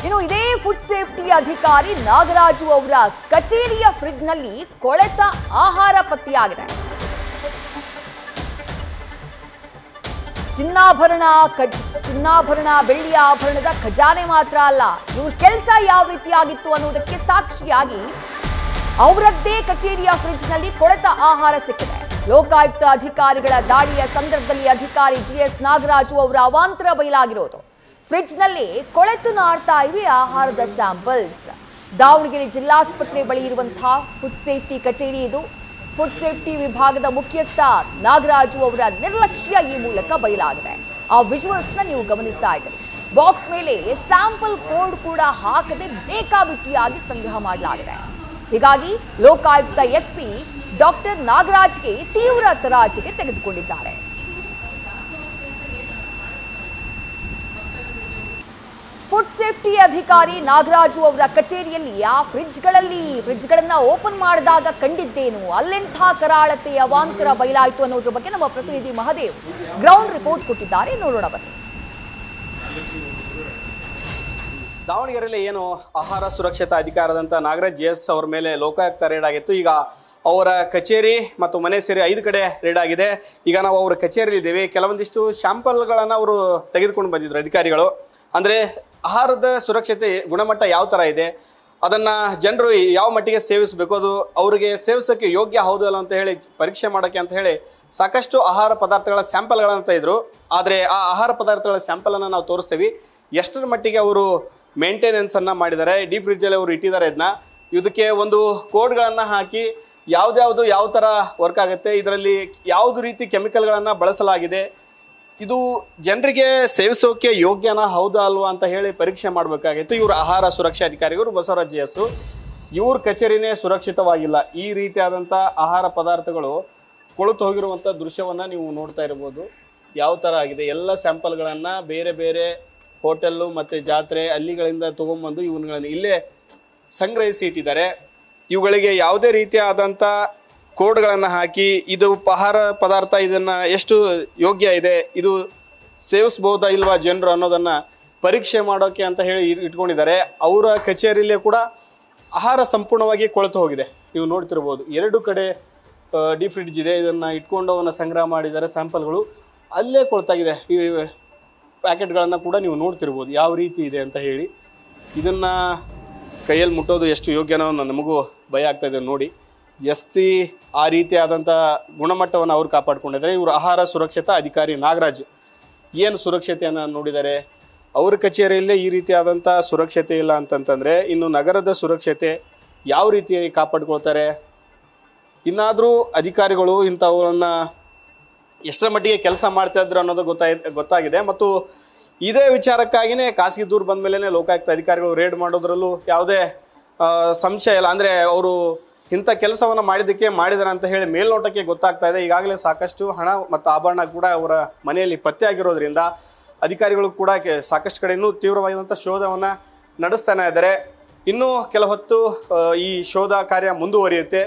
ಇನ್ನು ಇದೇ food safety ಅಧಿಕಾರಿ ನಾಗರಾಜು ಅವರ ಕಚೇರಿಯ ಫ್ರಿಡ್ಜ್ನಲ್ಲಿ ಕೊಳೆತ ಆಹಾರ ಪತ್ತೆಯಾಗಿದೆ. ಚಿನ್ನಾಭರಣ ಬೆಳ್ಳಿಯ ಆಭರಣದ ಖಜಾನೆ ಮಾತ್ರ ಅಲ್ಲ, ಇವ್ರ ಕೆಲಸ ಯಾವ ರೀತಿಯಾಗಿತ್ತು ಅನ್ನೋದಕ್ಕೆ ಸಾಕ್ಷಿಯಾಗಿ ಅವರದ್ದೇ ಕಚೇರಿಯ ಫ್ರಿಡ್ಜ್ನಲ್ಲಿ ಕೊಳೆತ ಆಹಾರ ಸಿಕ್ಕಿದೆ. ಲೋಕಾಯುಕ್ತ ಅಧಿಕಾರಿಗಳ ದಾಳಿಯ ಸಂದರ್ಭದಲ್ಲಿ ಅಧಿಕಾರಿ ಜಿಎಸ್ ನಾಗರಾಜು ಅವರ ಅವಾಂತರ ಬಯಲಾಗಿರೋದು. ಫ್ರಿಡ್ಜ್ನಲ್ಲಿ ಕೊಳೆತು ನಾಡ್ತಾ ಇವೆ ಆಹಾರದ ಸ್ಯಾಂಪಲ್ಸ್. ದಾವಣಗೆರೆ ಜಿಲ್ಲಾಸ್ಪತ್ರೆ ಬಳಿ ಇರುವಂತಹ ಫುಡ್ ಸೇಫ್ಟಿ ಕಚೇರಿ ಇದು. ಫುಡ್ ಸೇಫ್ಟಿ ವಿಭಾಗದ ಮುಖ್ಯಸ್ಥ ನಾಗರಾಜು ಅವರ ನಿರ್ಲಕ್ಷ್ಯ ಈ ಮೂಲಕ ಬಯಲಾಗಿದೆ. ಆ ವಿಜುವಲ್ಸ್ನ ನೀವು ಗಮನಿಸ್ತಾ ಇದ್ದೀರಿ. ಬಾಕ್ಸ್ ಮೇಲೆ ಸ್ಯಾಂಪಲ್ ಕೋಡ್ ಕೂಡ ಹಾಕದೆ ಬೇಕಾಬಿಟ್ಟಿಯಾಗಿ ಸಂಗ್ರಹ ಮಾಡಲಾಗಿದೆ. ಹೀಗಾಗಿ ಲೋಕಾಯುಕ್ತ ಎಸ್ಪಿ ಡಾಕ್ಟರ್ ನಾಗರಾಜ್ಗೆ ತೀವ್ರ ತರಾಟೆಗೆ ತೆಗೆದುಕೊಂಡಿದ್ದಾರೆ. ಫುಡ್ ಸೇಫ್ಟಿ ಅಧಿಕಾರಿ ನಾಗರಾಜು ಅವರ ಕಚೇರಿಯಲ್ಲಿ ಆ ಫ್ರಿಡ್ಜ್ಗಳನ್ನ ಓಪನ್ ಮಾಡಿದಾಗ ಕಂಡಿದ್ದೇನು, ಅಲ್ಲೆಂಥ ಕರಾಳತೆ ಅವಾಂತರ ಬಯಲಾಯಿತು ಅನ್ನೋದ್ರ ಬಗ್ಗೆ ನಮ್ಮ ಪ್ರತಿನಿಧಿ ಮಹದೇವ್ ಗ್ರೌಂಡ್ ರಿಪೋರ್ಟ್ ಕೊಟ್ಟಿದ್ದಾರೆ. ನೋಡೋಣ ಬನ್ನಿ. ದಾವಣಗೆರೆಯಲ್ಲಿ ಏನು ಆಹಾರ ಸುರಕ್ಷತಾ ಅಧಿಕಾರದಂತ ನಾಗರಾಜ್ ಜಿಎಸ್ ಅವರ ಮೇಲೆ ಲೋಕಾಯುಕ್ತ ರೇಡ್ ಆಗಿತ್ತು. ಈಗ ಅವರ ಕಚೇರಿ ಮತ್ತು ಮನೆ ಸೇರಿ 5 ಕಡೆ ರೇಡ್ ಆಗಿದೆ. ಈಗ ನಾವು ಅವರ ಕಚೇರಿಯಲ್ಲಿ ಇದ್ದೇವೆ. ಕೆಲವೊಂದಿಷ್ಟು ಶಾಂಪಲ್ಗಳನ್ನು ಅವರು ತೆಗೆದುಕೊಂಡು ಬಂದಿದ್ರು ಅಧಿಕಾರಿಗಳು. ಅಂದರೆ ಆಹಾರದ ಸುರಕ್ಷತೆ ಗುಣಮಟ್ಟ ಯಾವ ಥರ ಇದೆ, ಅದನ್ನು ಜನರು ಯಾವ ಮಟ್ಟಿಗೆ ಸೇವಿಸಬೇಕು, ಅದು ಅವರಿಗೆ ಸೇವಿಸೋಕ್ಕೆ ಯೋಗ್ಯ ಹೌದು ಅಲ್ಲ ಅಂತ ಹೇಳಿ ಪರೀಕ್ಷೆ ಮಾಡೋಕ್ಕೆ ಅಂತ ಹೇಳಿ ಸಾಕಷ್ಟು ಆಹಾರ ಪದಾರ್ಥಗಳ ಸ್ಯಾಂಪಲ್ಗಳನ್ನು ತೆಗೆದ್ರು. ಆದರೆ ಆ ಆಹಾರ ಪದಾರ್ಥಗಳ ಸ್ಯಾಂಪಲನ್ನು ನಾವು ತೋರಿಸ್ತೀವಿ. ಎಷ್ಟರ ಮಟ್ಟಿಗೆ ಅವರು ಮೇಂಟೆನೆನ್ಸನ್ನು ಮಾಡಿದ್ದಾರೆ, ಡೀಪ್ ಫ್ರಿಡ್ಜಲ್ಲಿ ಅವರು ಇಟ್ಟಿದ್ದಾರೆ. ಇದಕ್ಕೆ ಒಂದು ಕೋಡ್ಗಳನ್ನು ಹಾಕಿ ಯಾವ್ದ್ಯಾವುದು ಯಾವ ಥರ ವರ್ಕ್ ಆಗುತ್ತೆ, ಇದರಲ್ಲಿ ಯಾವುದು ರೀತಿ ಕೆಮಿಕಲ್ಗಳನ್ನು ಬಳಸಲಾಗಿದೆ, ಇದು ಜನರಿಗೆ ಸೇವಿಸೋಕೆ ಯೋಗ್ಯನಾ ಹೌದಾ ಅಲ್ವಾ ಅಂತ ಹೇಳಿ ಪರೀಕ್ಷೆ ಮಾಡಬೇಕಾಗಿತ್ತು. ಇವರು ಆಹಾರ ಸುರಕ್ಷಾ ಅಧಿಕಾರಿಗಳು ಬಸವರಾಜ್ ಜಿಎಸ್. ಇವ್ರ ಕಚೇರಿನೇ ಸುರಕ್ಷಿತವಾಗಿಲ್ಲ. ಈ ರೀತಿಯಾದಂಥ ಆಹಾರ ಪದಾರ್ಥಗಳು ಕೊಳೆತು ಹೋಗಿರುವಂಥ ದೃಶ್ಯವನ್ನು ನೀವು ನೋಡ್ತಾ ಇರ್ಬೋದು. ಯಾವ ಥರ ಆಗಿದೆ, ಎಲ್ಲ ಸ್ಯಾಂಪಲ್ಗಳನ್ನು ಬೇರೆ ಬೇರೆ ಹೋಟೆಲ್ಲು ಮತ್ತು ಜಾತ್ರೆ ಅಲ್ಲಿಗಳಿಂದ ತೊಗೊಂಬಂದು ಇವನ್ಗಳನ್ನು ಇಲ್ಲೇ ಸಂಗ್ರಹಿಸಿ ಇಟ್ಟಿದ್ದಾರೆ. ಇವುಗಳಿಗೆ ಯಾವುದೇ ರೀತಿಯಾದಂಥ ಕೋಡ್ಗಳನ್ನು ಹಾಕಿ ಇದು ಆಹಾರ ಪದಾರ್ಥ ಇದನ್ನು ಎಷ್ಟು ಯೋಗ್ಯ ಇದೆ, ಇದು ಸೇವಿಸ್ಬೋದಾ ಇಲ್ವಾ ಜನರು ಅನ್ನೋದನ್ನು ಪರೀಕ್ಷೆ ಮಾಡೋಕ್ಕೆ ಅಂತ ಹೇಳಿ ಇಟ್ಕೊಂಡಿದ್ದಾರೆ. ಅವರ ಕಚೇರಿಯಲ್ಲೇ ಕೂಡ ಆಹಾರ ಸಂಪೂರ್ಣವಾಗಿ ಕೊಳೆತು ಹೋಗಿದೆ. ನೀವು ನೋಡ್ತಿರ್ಬೋದು 2 ಕಡೆ ಡೀಪ್ ಫ್ರಿಡ್ಜ್ ಇದೆ. ಇದನ್ನು ಇಟ್ಕೊಂಡು ಅವನ್ನ ಸಂಗ್ರಹ ಮಾಡಿದ್ದಾರೆ. ಸ್ಯಾಂಪಲ್ಗಳು ಅಲ್ಲೇ ಕೊಳ್ತಾಗಿದೆ. ಈ ಪ್ಯಾಕೆಟ್ಗಳನ್ನು ಕೂಡ ನೀವು ನೋಡ್ತಿರ್ಬೋದು ಯಾವ ರೀತಿ ಇದೆ ಅಂತ ಹೇಳಿ. ಇದನ್ನು ಕೈಯಲ್ಲಿ ಮುಟ್ಟೋದು ಎಷ್ಟು ಯೋಗ್ಯನೋ ನಮಗೂ ಭಯ ಆಗ್ತಾಯಿದೆ ನೋಡಿ. ಜಾಸ್ತಿ ಆ ರೀತಿಯಾದಂಥ ಗುಣಮಟ್ಟವನ್ನು ಅವರು ಕಾಪಾಡಿಕೊಂಡಿದ್ದಾರೆ. ಇವರು ಆಹಾರ ಸುರಕ್ಷತಾ ಅಧಿಕಾರಿ ನಾಗರಾಜ್ ಏನು ಸುರಕ್ಷತೆಯನ್ನು ನೋಡಿದ್ದಾರೆ. ಅವ್ರ ಕಚೇರಿಯಲ್ಲೇ ಈ ರೀತಿಯಾದಂಥ ಸುರಕ್ಷತೆ ಇಲ್ಲ ಅಂತಂತಂದರೆ ಇನ್ನು ನಗರದ ಸುರಕ್ಷತೆ ಯಾವ ರೀತಿಯಾಗಿ ಕಾಪಾಡ್ಕೊಳ್ತಾರೆ. ಇನ್ನಾದರೂ ಅಧಿಕಾರಿಗಳು ಇಂಥವುಗಳನ್ನು ಎಷ್ಟರ ಮಟ್ಟಿಗೆ ಕೆಲಸ ಮಾಡ್ತಾ ಇದ್ರು ಅನ್ನೋದು ಗೊತ್ತಾಗಿದೆ. ಮತ್ತು ಇದೇ ವಿಚಾರಕ್ಕಾಗಿಯೇ ಖಾಸಗಿ ದೂರು ಬಂದ ಮೇಲೆ ಲೋಕಾಯುಕ್ತ ಅಧಿಕಾರಿಗಳು ರೇಡ್ ಮಾಡೋದ್ರಲ್ಲೂ ಯಾವುದೇ ಸಂಶಯ ಇಲ್ಲ. ಅಂದರೆ ಅವರು ಇಂಥ ಕೆಲಸವನ್ನು ಮಾಡಿದ್ದಾರೆ ಅಂತ ಹೇಳಿ ಮೇಲ್ನೋಟಕ್ಕೆ ಗೊತ್ತಾಗ್ತಾ ಇದೆ. ಈಗಾಗಲೇ ಸಾಕಷ್ಟು ಹಣ ಮತ್ತು ಆಭರಣ ಕೂಡ ಅವರ ಮನೆಯಲ್ಲಿ ಪತ್ತೆ ಆಗಿರೋದ್ರಿಂದ ಅಧಿಕಾರಿಗಳು ಕೂಡ ಸಾಕಷ್ಟು ಕಡೆ ಇನ್ನೂ ತೀವ್ರವಾದಂಥ ಶೋಧವನ್ನು ನಡೆಸ್ತಾನೆ ಇದ್ದಾರೆ. ಇನ್ನೂ ಕೆಲ ಹೊತ್ತು ಈ ಶೋಧ ಕಾರ್ಯ ಮುಂದುವರಿಯುತ್ತೆ.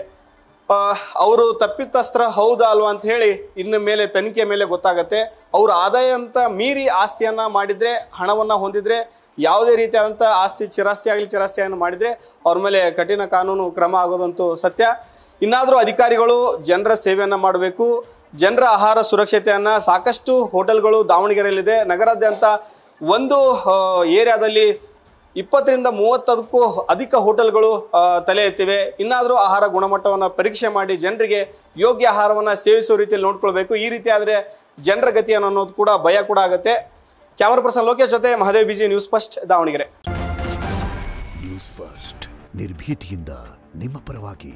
ಅವರು ತಪ್ಪಿತಸ್ತ್ರ ಹೌದಾ ಅಲ್ವಾ ಅಂತ ಹೇಳಿ ಇನ್ನು ಮೇಲೆ ತನಿಖೆ ಮೇಲೆ ಗೊತ್ತಾಗುತ್ತೆ. ಅವರು ಆದಾಯ ಅಂತ ಮೀರಿ ಆಸ್ತಿಯನ್ನು ಮಾಡಿದರೆ, ಹಣವನ್ನು ಹೊಂದಿದ್ರೆ, ಯಾವುದೇ ರೀತಿಯಾದಂಥ ಚಿರಾಸ್ತಿಯನ್ನು ಮಾಡಿದರೆ ಅವ್ರ ಮೇಲೆ ಕಠಿಣ ಕಾನೂನು ಕ್ರಮ ಆಗೋದಂತೂ ಸತ್ಯ. ಇನ್ನಾದರೂ ಅಧಿಕಾರಿಗಳು ಜನರ ಸೇವೆಯನ್ನು ಮಾಡಬೇಕು. ಜನರ ಆಹಾರ ಸುರಕ್ಷತೆಯನ್ನು ಸಾಕಷ್ಟು ಹೋಟೆಲ್ಗಳು ದಾವಣಗೆರೆಯಲ್ಲಿದೆ. ನಗರಾದ್ಯಂತ ಒಂದು ಏರಿಯಾದಲ್ಲಿ 20ರಿಂದ 30ಕ್ಕೂ ಅಧಿಕ ಹೋಟೆಲ್ಗಳು ತಲೆ ಎತ್ತಿವೆ. ಇನ್ನಾದರೂ ಆಹಾರ ಗುಣಮಟ್ಟವನ್ನು ಪರೀಕ್ಷೆ ಮಾಡಿ ಜನರಿಗೆ ಯೋಗ್ಯ ಆಹಾರವನ್ನು ಸೇವಿಸುವ ರೀತಿಯಲ್ಲಿ ನೋಡ್ಕೊಳ್ಬೇಕು. ಈ ರೀತಿ ಆದರೆ ಜನರ ಗತಿಯನ್ನು ಅನ್ನೋದು ಕೂಡ ಭಯ ಕೂಡ ಆಗುತ್ತೆ. ಕ್ಯಾಮರಾ ಪರ್ಸನ್ ಲೋಕೇಶ್ ಜೊತೆ Mahadev BG, news first Davanagere. News first ನಿರ್ಭೀತಿಯಿಂದ ನಿಮ್ಮ ಪರವಾಗಿ.